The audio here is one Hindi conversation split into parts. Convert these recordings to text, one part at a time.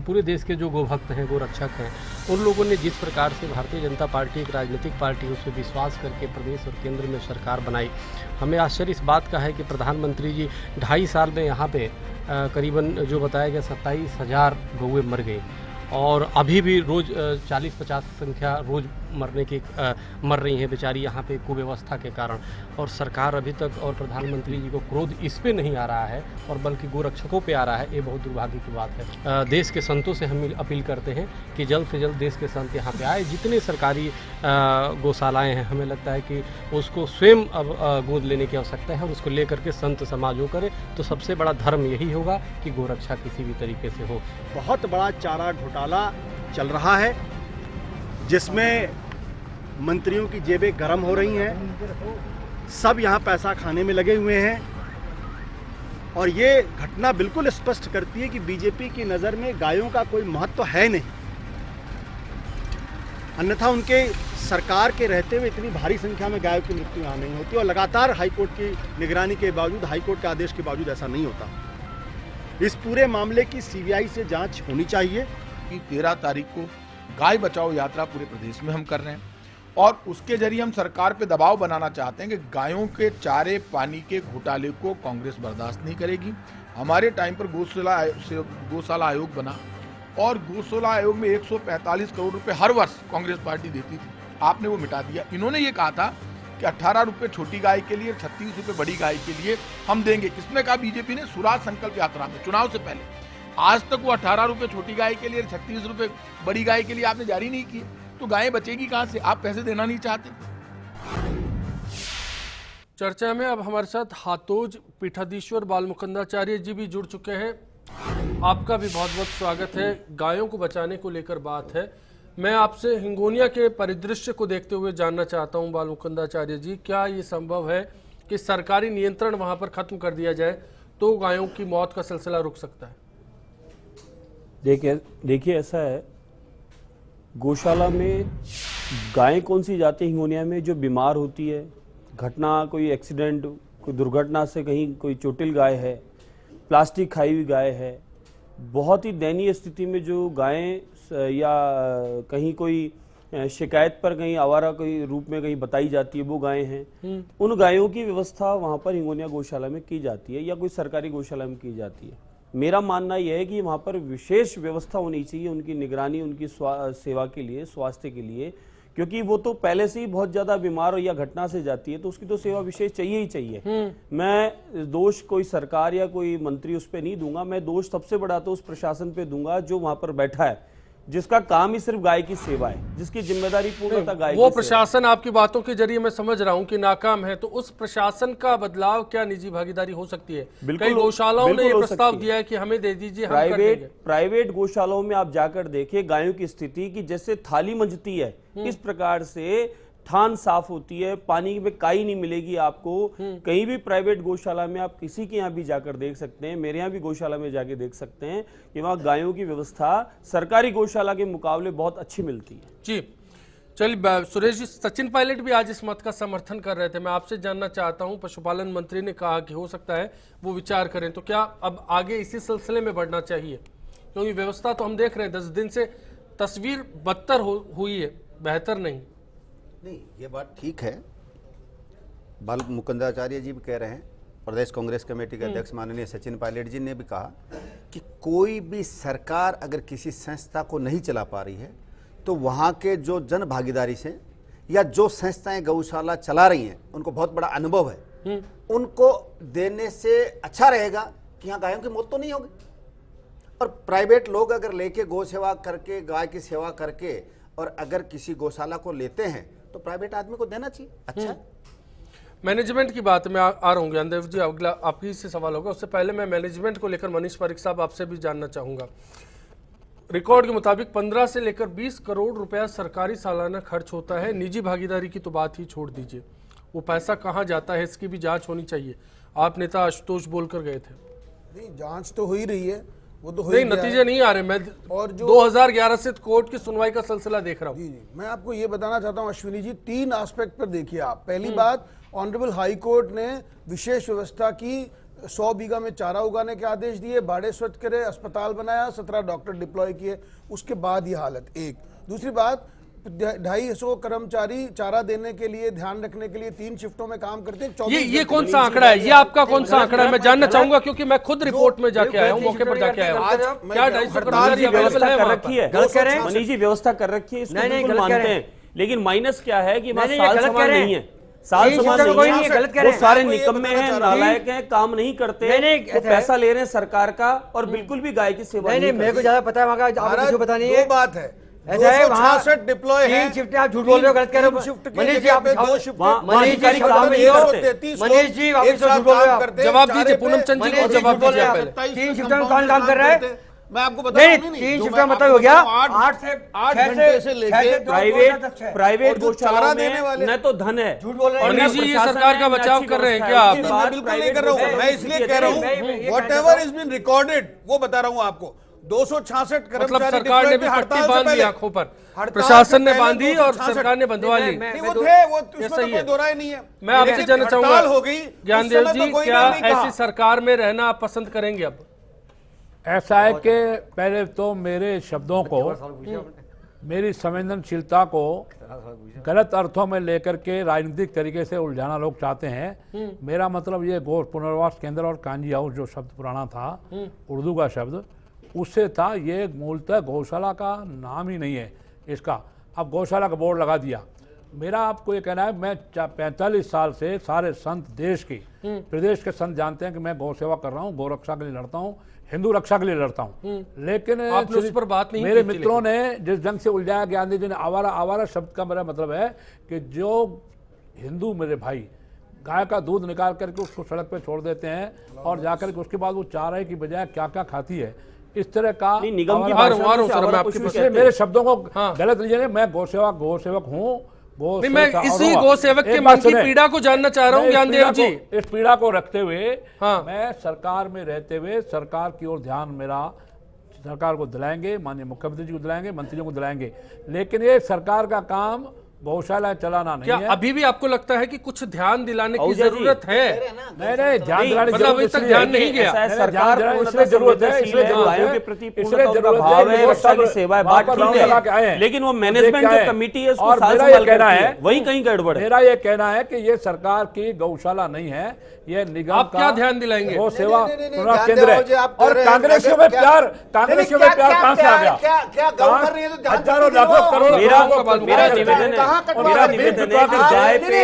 पूरे देश के जो गोभक्त हैं, गोरक्षक हैं, उन लोगों ने जिस प्रकार से भारतीय जनता पार्टी एक राजनीतिक पार्टी उस पर विश्वास करके प्रदेश और केंद्र में सरकार बनाई, हमें आश्चर्य इस बात का है कि प्रधानमंत्री जी 2.5 साल में यहाँ पे करीबन जो बताया गया 27,000 गौएं मर गई और अभी भी रोज़ 40-50 संख्या रोज़ मर रही हैं बेचारी यहाँ पे कुव्यवस्था के कारण। और सरकार अभी तक और प्रधानमंत्री जी को क्रोध इस पे नहीं आ रहा है और बल्कि गोरक्षकों पे आ रहा है। ये बहुत दुर्भाग्य की बात है। देश के संतों से हम अपील करते हैं कि जल्द से जल्द देश के संत यहाँ पे आए। जितने सरकारी गौशालाएँ हैं, हमें लगता है कि उसको स्वयं अब गोद लेने की आवश्यकता है और उसको लेकर के संत समाज वो करे तो सबसे बड़ा धर्म यही होगा कि गोरक्षा किसी भी तरीके से हो। बहुत बड़ा चारा घोटाला चल रहा है जिसमें मंत्रियों की जेबें गर्म हो रही हैं, सब यहाँ पैसा खाने में लगे हुए हैं और ये घटना बिल्कुल स्पष्ट करती है कि बीजेपी की नज़र में गायों का कोई महत्व है नहीं। अन्यथा उनके सरकार के रहते हुए इतनी भारी संख्या में गायों की मृत्यु यहाँ नहीं होती और लगातार हाईकोर्ट की निगरानी के बावजूद, हाईकोर्ट के आदेश के बावजूद ऐसा नहीं होता। इस पूरे मामले की सीबीआई से जांच होनी चाहिए। 13 तारीख को गाय बचाओ यात्रा पूरे प्रदेश में हम कर रहे हैं और उसके जरिए हम सरकार पे दबाव बनाना चाहते हैं कि गायों के चारे पानी के घोटाले को कांग्रेस बर्दाश्त नहीं करेगी। हमारे टाइम पर गौशाला आयोग बना और गौशाला आयोग में 145 करोड़ रुपए हर वर्ष कांग्रेस पार्टी देती थी, आपने वो मिटा दिया। इन्होंने ये कहा था कि 18 रुपए छोटी गाय के लिए, 36 रुपए बड़ी गाय के लिए हम देंगे। किसने कहा? बीजेपी ने स्वराज संकल्प यात्रा में चुनाव से पहले। आज तक वो 18 रुपए छोटी गाय के लिए, 36 रुपए बड़ी गाय के लिए आपने जारी नहीं किए, तो गायें बचेगी कहां से? आप पैसे देना नहीं चाहते। चर्चा में अब हमारे साथ हातोज पीठाधीश्वर बालमुकुंदाचार्य जी भी जुड़ चुके हैं। आपका भी बहुत बहुत स्वागत है। गायों को बचाने को लेकर बात है। मैं आपसे हिंगोनिया के परिदृश्य को देखते हुए जानना चाहता हूं बालमुकुंदाचार्य जी, क्या ये संभव है कि सरकारी नियंत्रण वहां पर खत्म कर दिया जाए तो गायों की मौत का सिलसिला रुक सकता है? देखिए ऐसा है, गौशाला में गायें कौन सी जाती है हिंगोनिया में जो बीमार होती है, घटना कोई एक्सीडेंट, कोई दुर्घटना से कहीं कोई चोटिल गाय है, प्लास्टिक खाई हुई गाय है, बहुत ही दयनीय स्थिति में जो गायें या कहीं कोई शिकायत पर कहीं आवारा कोई रूप में कहीं बताई जाती है, वो गायें हैं। उन गायों की व्यवस्था वहाँ पर हिंगोनिया गौशाला में की जाती है या कोई सरकारी गौशाला में की जाती है। मेरा मानना यह है कि वहाँ पर विशेष व्यवस्था होनी चाहिए उनकी निगरानी, उनकी सेवा के लिए, स्वास्थ्य के लिए, क्योंकि वो तो पहले से ही बहुत ज्यादा बीमार या घटना से जाती है तो उसकी तो सेवा विशेष चाहिए ही चाहिए। मैं दोष कोई सरकार या कोई मंत्री उस पर नहीं दूंगा, मैं दोष सबसे बड़ा तो उस प्रशासन पे दूंगा जो वहां पर बैठा है, जिसका काम ही सिर्फ गाय की सेवा है, जिसकी जिम्मेदारी पूर्णतः गाय की। वो प्रशासन आपकी बातों के जरिए मैं समझ रहा हूं कि नाकाम है, तो उस प्रशासन का बदलाव क्या निजी भागीदारी हो सकती है? कई गौशालाओं ने ये प्रस्ताव दिया है कि हमें दे दीजिए, हम कर देंगे। प्राइवेट गौशालाओं में आप जाकर देखिए गायों की स्थिति की जैसे थाली मंजती है इस प्रकार से थान साफ होती है, पानी में काई नहीं मिलेगी आपको। कहीं भी प्राइवेट गौशाला में आप किसी के यहाँ भी जाकर देख सकते हैं, मेरे यहाँ भी गौशाला में जाके देख सकते हैं कि वहाँ गायों की व्यवस्था सरकारी गौशाला के मुकाबले बहुत अच्छी मिलती है। जी चलिए सुरेश जी, सचिन पायलट भी आज इस मत का समर्थन कर रहे थे। मैं आपसे जानना चाहता हूं, पशुपालन मंत्री ने कहा कि हो सकता है वो विचार करें, तो क्या अब आगे इसी सिलसिले में बढ़ना चाहिए? क्योंकि व्यवस्था तो हम देख रहे हैं 10 दिन से तस्वीर बदतर हुई है, बेहतर नहीं। नहीं, ये बात ठीक है। बालमुकुंदाचार्य जी भी कह रहे हैं, प्रदेश कांग्रेस कमेटी के अध्यक्ष माननीय सचिन पायलट जी ने भी कहा कि कोई भी सरकार अगर किसी संस्था को नहीं चला पा रही है तो वहाँ के जो जन भागीदारी से या जो संस्थाएं गौशाला चला रही हैं उनको बहुत बड़ा अनुभव है, उनको देने से अच्छा रहेगा कि यहाँ गायों की मौत तो नहीं होगी। और प्राइवेट लोग अगर लेके गौ सेवा करके, गाय की सेवा करके और अगर किसी गौशाला को लेते हैं तो प्राइवेट आदमी को देना चाहिए। अच्छा, मैनेजमेंट की बात में आ रहा हूँ ज्ञानदेव जी, अगला आप ही से सवाल होगा। उससे पहले मैं मैनेजमेंट को लेकर मनीष पारिक साहब आपसे भी जानना चाहूंगा। रिकॉर्ड के मुताबिक 15 से लेकर 20 करोड़ रुपया सरकारी सालाना खर्च होता है, निजी भागीदारी की तो बात ही छोड़ दीजिए। वो पैसा कहाँ जाता है इसकी भी जांच होनी चाहिए। आप नेता आशुतोष बोलकर गए थे। नहीं, जांच तो हो ही रही है, वो तो नहीं, नतीजे नहीं आ रहे। मैं और जो 2011 से कोर्ट की सुनवाई का सिलसिला देख रहा हूँ। जी, मैं आपको ये बताना चाहता हूँ अश्विनी जी, 3 एस्पेक्ट पर देखिए आप। पहली बात, ऑनरेबल हाई कोर्ट ने विशेष व्यवस्था की 100 बीघा में चारा उगाने के आदेश दिए, बाड़े स्वच्छ करे, अस्पताल बनाया, 17 डॉक्टर डिप्लॉय किए, उसके बाद ये हालत। एक दूसरी बात, 250 कर्मचारी चारा देने के लिए, ध्यान रखने के लिए 3 शिफ्टों में काम करते हैं। ये कौन सा आंकड़ा है? ये आपका कौन सा आंकड़ा है? मैं जानना चाहूंगा, क्योंकि मैं खुद रिपोर्ट में जाके आया हूँ, मौके पर जाके आया हूँ। क्या 250 कर्मचारी अवेलेबल है वहाँ पर? मनीष जी व्यवस्था कर रखी है, इसको बिल्कुल मानते हैं, लेकिन माइनस क्या है कि साल समान नहीं है, साल समान नहीं है, वो सारे निकम्मे हैं, नालायक हैं, काम नहीं करते, वो पैसा ले रहे हैं सरकार का और बिल्कुल भी गाय की सेवा नहीं। मेरे को ज्यादा पता है वहाँ का, आपको पता नहीं है। दो बात है, ऐसा है वहाँ 266 डिप्लॉय है, 3 शिफ्ट आप झूठ बोल रहे हो, गलत कह रहे हो। मनीष जी आप दो शिफ्ट, मनीष जी मनीष जी आप झूठ बोल रहे हो। जवाब दीजिए पूनम चंद जी को, जवाब दीजिए पहले। 3 शिफ्ट में कौन काम कर रहा है? मैं आपको बता रहा हूं, 3 शिफ्ट का मतलब हो गया 8 घंटे से लेके प्राइवेट गौशाला देने वाले न तो धन है। झूठ बोल रहे हैं। मनीष जी ये सरकार का बचाव कर रहे हैं क्या आप? मैं बिल्कुल नहीं कर रहा हूँ, मैं इसलिए कह रहा हूँ whatever is been recorded वो बता रहा हूँ आपको। 266 कर्मचारी मतलब सरकार ने भी पट्टी बांध दी आंखों पर, प्रशासन ने बांधी और सरकार ने बंधवा ली। वो थे, वो इसमें तो कोई दो राय नहीं है। मैं आपसे जानना चाहूंगा हो गई ज्ञानदेव जी, क्या ऐसी सरकार में रहना आप पसंद करेंगे? अब ऐसा है कि पहले तो मेरे शब्दों को, मेरी संवेदनशीलता को गलत अर्थों में लेकर के राजनीतिक तरीके से उलझाना लोग चाहते हैं। मेरा मतलब ये गौ पुनर्वास केंद्र और कांजी हाउस जो शब्द पुराना था, उर्दू का शब्द, उससे था। ये मूलतः गौशाला का नाम ही नहीं है इसका, अब गौशाला का बोर्ड लगा दिया। मेरा आपको ये कहना है, मैं 45 साल से सारे संत देश की, प्रदेश के संत जानते हैं कि मैं गौ सेवा कर रहा हूँ, गौ रक्षा के लिए लड़ता हूँ, हिंदू रक्षा के लिए लड़ता हूँ। लेकिन आपने उस पर बात नहीं मेरे की थी, मित्रों ने जिस ढंग से उलझाया, ज्ञानदेव जी ने आवारा, आवारा शब्द का मेरा मतलब है कि जो हिंदू मेरे भाई गाय का दूध निकाल करके उसको सड़क पे छोड़ देते हैं और जाकर के उसके बाद वो चारे की बजाय क्या क्या खाती है, इस तरह का निगम की मेरे शब्दों को गलत लीजिए। मैं गौ सेवक हूँ। मैं इसी गौ सेवक के मन की पीड़ा को जानना चाह रहा हूँ ज्ञानदेव जी। इस पीड़ा को रखते हुए मैं सरकार में रहते हुए सरकार की ओर ध्यान मेरा, सरकार को दिलाएंगे, माननीय मुख्यमंत्री जी को दिलाएंगे, मंत्रियों को दिलाएंगे। लेकिन ये सरकार का काम गौशाला चलाना नहीं है। अभी भी आपको लगता है कि कुछ ध्यान दिलाने की जरूरत है? नहीं, ध्यान दिलाने मतलब अभी तक ध्यान नहीं गया। सरकार को इसलिए जरूरत है, इसलिए गायों के प्रति पूर्ण भाव है, रक्षा की सेवा बात ठीक है, लेकिन वो मैनेजमेंट जो कमेटी है उसको मेरा ये कहना है, वही कहीं गड़बड़ है। मेरा ये कहना है कि ये सरकार की गौशाला नहीं है, ये निगम आप क्या ध्यान दिलाएंगे? गौ सेवा केंद्र है। और कांग्रेसियों में प्यार कहां से आ गया? हजारों लाखों करोड़। मेरा निवेदन है, मेरा निवेदन है कि गाय पे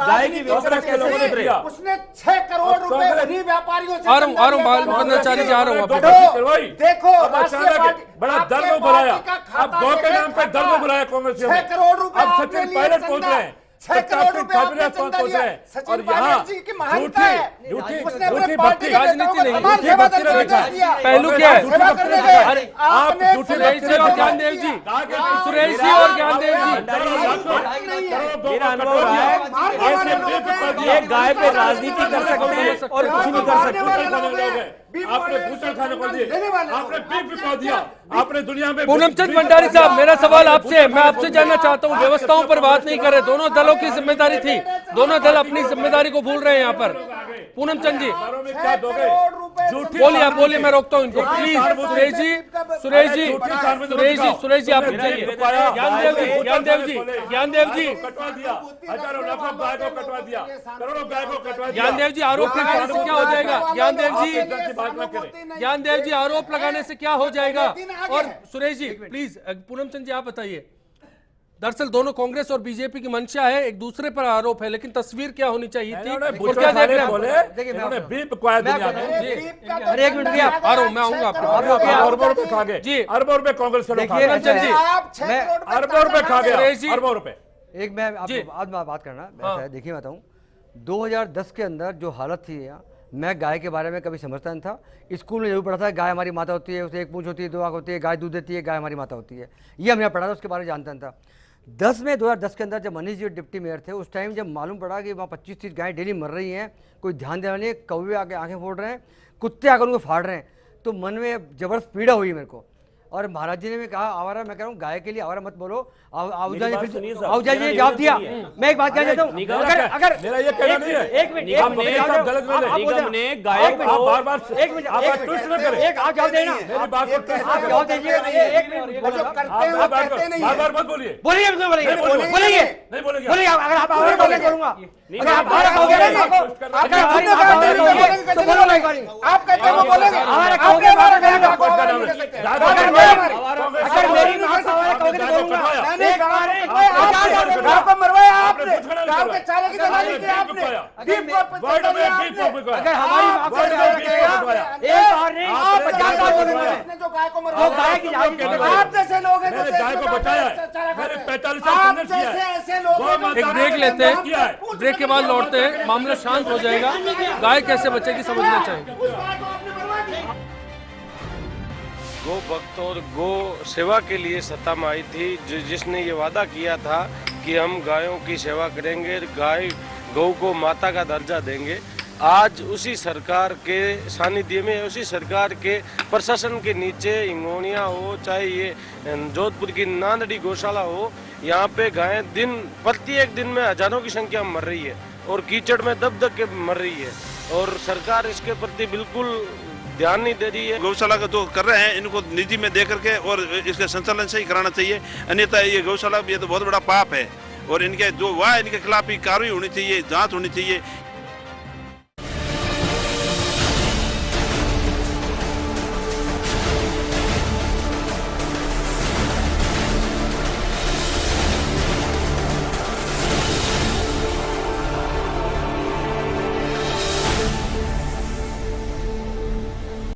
गाय की व्यवस्था के लोगों ने किया। उसने 6 करोड़ रुपए उन्हीं व्यापारियों से आ रहा हूँ बालमुकुंदाचार्य जी, आ रहा हूँ। देखो बड़ा दर्द बुलाया, अब गौ के नाम पे दर्द बुलाया कांग्रेस 6 करोड़ रुपए अब सचिन पायलट पहुंच रहे हैं, 6 करोड़ रुपए आपने चंदा लिया। सचिन पायलट जी की महानता है, उसने अपने पार्टी की राजनीति नहीं, पहलू क्या है? आपने सुरेश जी और ज्ञानदेव जी, सुरेश जी और ज्ञानदेव जी, मेरा अनुभव रहा है एक गाय पे राजनीति कर सकते हैं और कुछ नहीं कर सकते। आपने भूषण खाने को दिए, आपने बीफ बिका दिया, आपने दुनिया में। पूनम चंद भंडारी साहब, मेरा सवाल आपसे है, मैं आपसे जानना चाहता हूँ, व्यवस्थाओं पर बात नहीं करे, दोनों दलों की जिम्मेदारी थी, दोनों दल अपनी जिम्मेदारी को भूल रहे हैं यहाँ पर। पूनम चंद जी बोलिए, मैं रोकता हूँ इनको प्लीज। सुरेश जी आप ज्ञानदेव जी आरोप लगाने से क्या हो जाएगा? ज्ञानदेव जी आरोप लगाने से क्या हो जाएगा? और सुरेश जी प्लीज, पूनम चंद जी आप बताइए। दरअसल दोनों कांग्रेस और बीजेपी की मंशा है, एक दूसरे पर आरोप है, लेकिन तस्वीर क्या होनी चाहिए थी? क्या देख रहे हैं? एक मिनट भैया, आ रहा हूँ, मैं आऊंगा अरबों रुपए खा गए जी, अरबों रुपए कांग्रेस के लोग खा गए, अरबों रुपए खा गए, अरबों रुपए। एक मैं आज बात करना, देखिए मैं बताऊँ, 2010 के अंदर जो हालत थी यहाँ, मैं गाय के बारे में कभी समझता नहीं था। स्कूल में जरूर पढ़ा था गाय हमारी माता होती है, उसे एक पूंछ होती है, 2 आंख होती है, गाय दूध देती है, गाय हमारी माता होती है, ये हमने पढ़ा था, उसके बारे में जानता नहीं था। 2010 के अंदर जब मनीष जी डिप्टी मेयर थे, उस टाइम जब मालूम पड़ा कि वहाँ 25-30 गायें डेली मर रही हैं, कोई ध्यान देना नहीं, कौवे आके आंखें फोड़ रहे हैं, कुत्ते आकर उनको फाड़ रहे हैं, तो मन में जबरदस्त पीड़ा हुई मेरे को। और महाराज जी ने भी कहा आवारा, मैं कह रहा हूँ गाय के लिए आवारा मत बोलो। मेरी बात सुनिए साहब, आहूजा जी ने जवाब दिया। मैं एक बात कहना चाहता हूँ, अगर मेरा ये कहना नहीं है, एक मिनट निगम ने गायों को बार-बार एक मिनट आप ट्विस्ट न करें। एक आप जवाब देना, मेरी बात को ट्विस्ट आप जवाब दीजिए। एक मिनट बार-बार मत बोलिए। बोलिए, बोलेंगे नहीं बोलेंगे। बोलिए, अगर आप आवारा बोले बोलूंगा, नहीं, अगर आप आप आवारा कहोगे ना, अगर हमारी बात कहोगे तो बोलो एक बारी। आप कहते हो बोलेंगे, आवारा कहोगे, आवारा कहोगे, अगर मेरी बात आवारा कहोगे तो बोलूंगा। गांव को मरवाया आपने, गांव के चारे की दलाली की आपने, अगर हमारी बात को एक बार नहीं 50 बार बोलूंगा। जो गाय को वो गाय की आप जैसे लोग हैं, मैंने गाय को बचाया है, मैंने 45 साल आप संघर्ष किया जैसे है। ऐसे लोग हैं एक ब्रेक लेते हैं, ब्रेक के बाद लौटते हैं, मामला शांत हो जाएगा। गाय कैसे बचेगी समझना चाहेंगे। उस गाय को आपने मरवा दिया। गो भक्त और गो सेवा के लिए सत्ता में आई थी, जिसने ये वादा किया था कि हम गायों की सेवा करेंगे, गौ को माता का दर्जा देंगे। आज उसी सरकार के सानिध्य में, उसी सरकार के प्रशासन के नीचे हिंगोनिया हो, चाहे ये जोधपुर की नांदड़ी गौशाला हो, यहाँ पे गायें प्रत्येक दिन में हजारों की संख्या में मर रही है और कीचड़ में दब दब के मर रही है और सरकार इसके प्रति बिल्कुल ध्यान नहीं दे रही है। गौशाला का जो कर रहे हैं इनको निजी में दे करके और इसका संचालन सही कराना चाहिए, अन्यथा ये गौशाला ये तो बहुत बड़ा पाप है और इनके जो हुआ है इनके खिलाफ भी कार्रवाई होनी चाहिए, जांच होनी चाहिए।